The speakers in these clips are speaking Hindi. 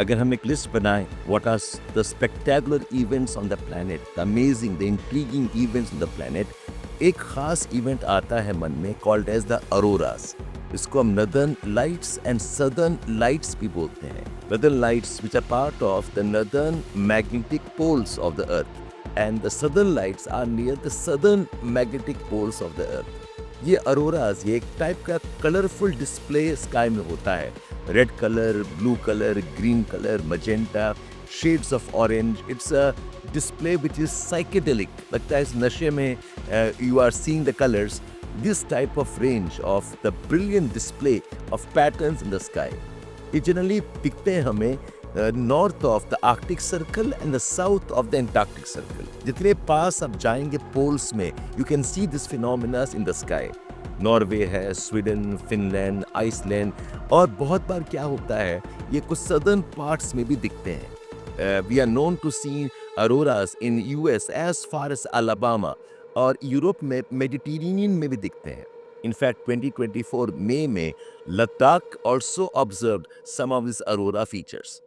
अगर हम एक लिस्ट बनाएं what are the spectacular events on the planet, the amazing the intriguing events on the planet, एक खास इवेंट आता है मन में कॉल्ड एज द अरोरास। इसको हम northern lights and southern lights भी बोलते हैं। Northern lights which are part of the northern magnetic poles of the earth and the southern lights are near the southern magnetic poles of the earth. ये अरोरास ये एक टाइप का कलरफुल डिस्प्ले स्काई में होता है। Red colour, blue colour, green colour, magenta, shades of orange. It's a display which is psychedelic. लगता है इस नशे में you are seeing the colours. This type of range of the brilliant display of patterns in the sky, ये जनरली दिखते हैं हमें north of the Arctic circle and the south of the Antarctic circle. जितने पास आप जाएंगे पोल्स में, you can see this phenomena in the sky. Norway है, स्वीडन, फिनलैंड, आइसलैंड, और बहुत बार क्या होता है ये कुछ सदर्न पार्ट्स में भी दिखते हैं। We are known to see auroras in US as far as Alabama, और यूरोप में मेडिटेरेनियन में भी दिखते हैं। In fact, 2024 May में Ladakh also observed some of these aurora features.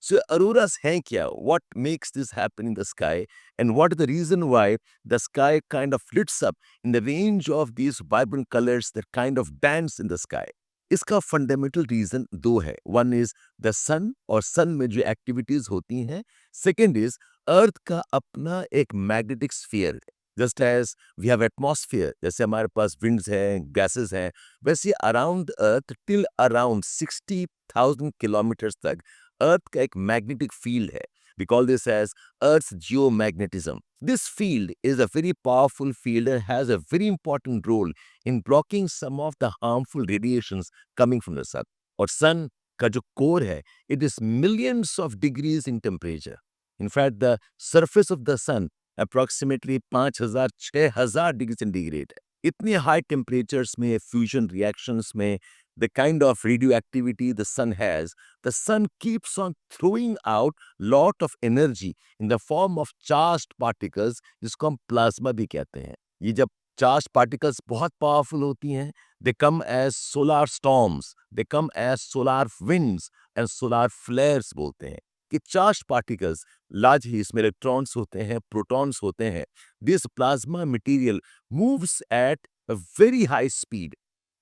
So auroras हैं क्या? What makes this happen in the sky? And what is the reason why the sky kind of lights up in the range of these vibrant colors that kind of dance in the sky? इसका फंडामेंटल रीजन दो है। वन इज द सन, और सन में जो एक्टिविटीज होती हैं। सेकेंड इज अर्थ का अपना एक मैग्नेटिक स्फीयर है। Just as we have atmosphere, जैसे हमारे पास विंड्स हैं, गैसेस हैं, वैसे around earth till around 60,000 kilometres तक अर्थ का एक मैग्नेटिक फील्ड है। We call this as Earth's geomagnetism. This field is a very powerful field and has a very important role in blocking some of the harmful radiations coming from the sun. और sun का जो core है, it is millions of degrees in temperature. In fact, the surface of the sun approximately 5,000 6,000 degree centigrade है। इतने हाई टेम्परेचर्स में, फ्यूजन रिएक्शंस में, the kind of radioactivity the sun has, the sun keeps on throwing out lot of energy in the form of charged particles, जिसको हम प्लाज्मा भी कहते हैं। ये जब चार्ज पार्टिकल्स बहुत पावरफुल होती हैं, they come as solar storms, they come as solar winds and solar flares बोलते हैं। कि चार्ज पार्टिकल्स लार्ज ही इसमें इलेक्ट्रॉन्स होते हैं, प्रोटॉन्स होते हैं। This plasma material moves at a very high speed.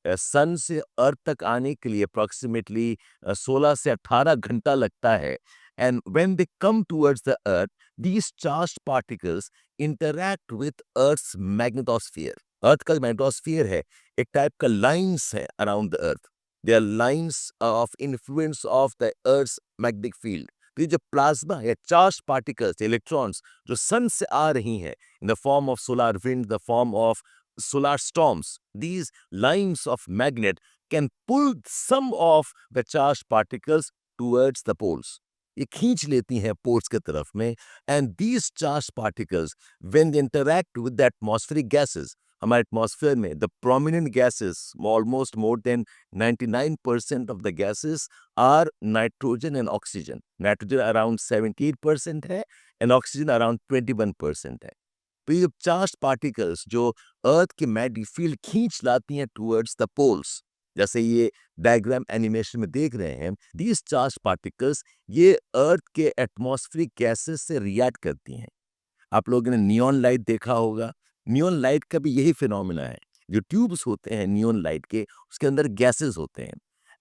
Sun से अर्थ तक आने के लिए अप्रोक्सीमेटली 16 से 18 घंटा लगता है। And when they come towards the earth, these charged particles interact with earth's magnetosphere. Earth का मैग्नेटोस्फीयर है, एक टाइप का लाइंस है around the earth. They are lines of influence of the earth's magnetic field. तो ये जो प्लाज्मा है, चार्ज पार्टिकल्स, इलेक्ट्रॉन्स जो सन से आ रही हैं in the form of solar wind, the form of solar storms, these lines of magnet can pull some of the charged particles towards the poles. ये खींच लेती हैं पोल्स की तरफ में, and these charged particles when they interact with the atmospheric gases, हमारे एटमॉस्फेयर में the prominent gases, almost more than 99% of the gases are nitrogen and oxygen. Nitrogen around 78% है and oxygen around 21% है। तो ये चार्ज पार्टिकल्स जो अर्थ के मैग्नेटिक फील्ड खींच लाती हैं टुवर्ड्स द पोल्स, जैसे ये डायग्राम एनिमेशन में देख रहे हैं, दीज चार्ज पार्टिकल्स ये अर्थ के एटमॉस्फेरिक गैसेस से रिएक्ट करती हैं। आप लोगों ने नियॉन लाइट देखा होगा। नियॉन लाइट का भी यही फिनोमिना है। जो ट्यूब्स होते हैं नियॉन लाइट के, उसके अंदर गैसेस होते हैं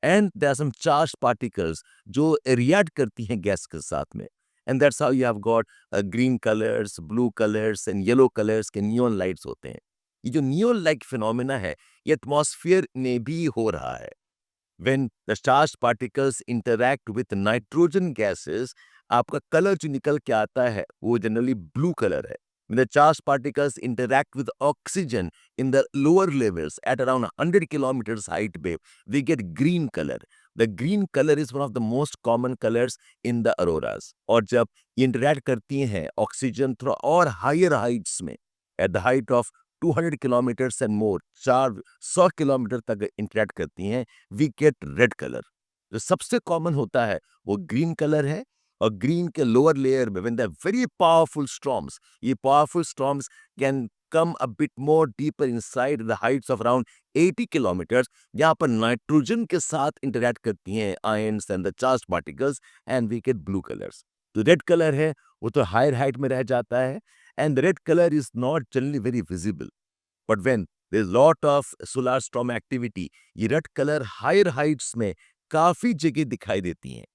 and there are some charge particles जो रिएक्ट करती हैं गैस के साथ में, and that's how you have got green colours, blue colours and yellow colours के नियॉन लाइट्स होते हैं। ये जो नियॉन लाइट फिनोमिना है, ये एटमॉस्फेयर में भी हो रहा है। when the charged particles interact with nitrogen gases, आपका कलर जो निकल के आता है वो जनरली ब्लू कलर है। When the charged particles interact with oxygen in the lower levels at around 100 kilometers height पे, we get green color. The green color is one of the most common colors in the auroras. और जब ये interact करती हैं ऑक्सीजन थ्रू और हायर हाइट्स में, at the height of 200 kilometres and more, 400 kilometre तक इंटरेक्ट करती हैं, वी गेट रेड कलर। जो सबसे कॉमन होता है वो ग्रीन कलर है, और ग्रीन के लोअर लेयर में when the very powerful storms, ये powerful storms can come a bit more deeper inside the heights of around 80 kilometers, जहाँ पर नाइट्रोजन के साथ इंटरैक्ट करती हैं ions and the charge particles and we get blue colours. तो रेड कलर है वो तो हायर हाइट में रह जाता है and the red colour is not generally very visible, but when there is lot of solar storm activity, ये रेड कलर हायर हाइट्स में काफी जगह दिखाई देती हैं।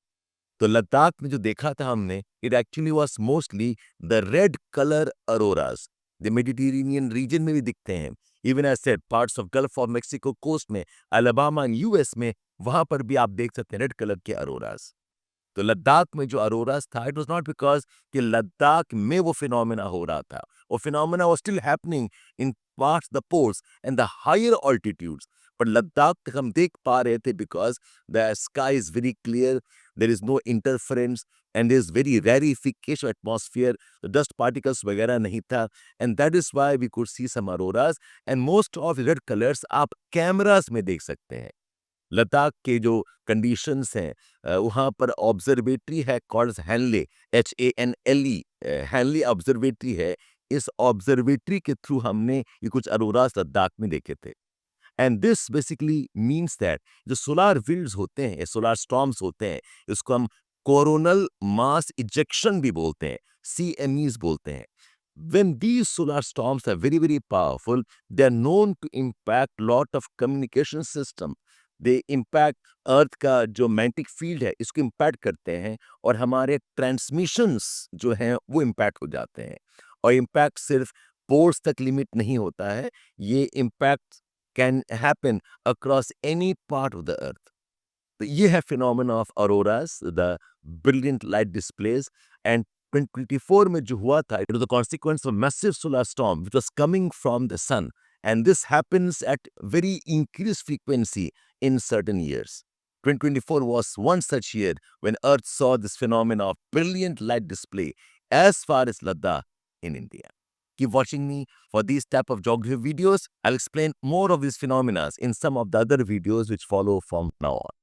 तो लद्दाख में जो देखा था हमने, it actually was mostly the red colour auroras. The Mediterranean region में भी दिखते हैं, even as said parts of Gulf of Mexico coast में, अलाबामा एंड यूएस में, वहां पर भी आप देख सकते हैं रेड कलर के अरोरास। तो लद्दाख में जो अरोरास था, इट वाज नॉट बिकॉज कि लद्दाख में वो फिनोमेना हो रहा था, वो phenomena was still happening in parts the poles and the higher altitudes, पर लद्दाख तक हम देख पा रहे थे because the sky is very clear, there is no interference and there is very rarefication atmosphere, dust particles वगैरह नहीं था, and that is why we could see some auroras and most of red colours आप कैमरास में देख सकते हैं। लद्दाख के जो कंडीशंस हैं, वहाँ पर ऑब्जर्वेटरी है called Henle, HANLE, Henle observatory है। इस ऑब्जर्वेटरी के थ्रू हमने ये कुछ अरोरास लद्दाख में देखे थे। And this basically means that जो सोलार विंड्स होते हैं, सोलार स्टॉर्म्स होते हैं, इसको हम कोरोनल मास इजेक्शन भी बोलते हैं, CMEs बोलते हैं। When these solar storms are very, very powerful, they are known to impact lot of communication system. They impact अर्थ का जो मैग्नेटिक फील्ड है इसको इम्पैक्ट करते हैं और हमारे ट्रांसमिशंस जो हैं वो इम्पैक्ट हो जाते हैं। और इम्पैक्ट सिर्फ पोल्स तक लिमिट नहीं होता है, ये impact can happen across any part of the earth. तो ये है phenomena of auroras, the brilliant light displays. And 2024 में जो हुआ था, it was the consequence of massive solar storm which was coming from the sun, and this happens at very increased frequency in certain years. 2024 was one such year when Earth saw this phenomenon of brilliant light display as far as Ladakh in India. Keep watching me for these type of geography videos. I'll explain more of these phenomena in some of the other videos which follow from now on.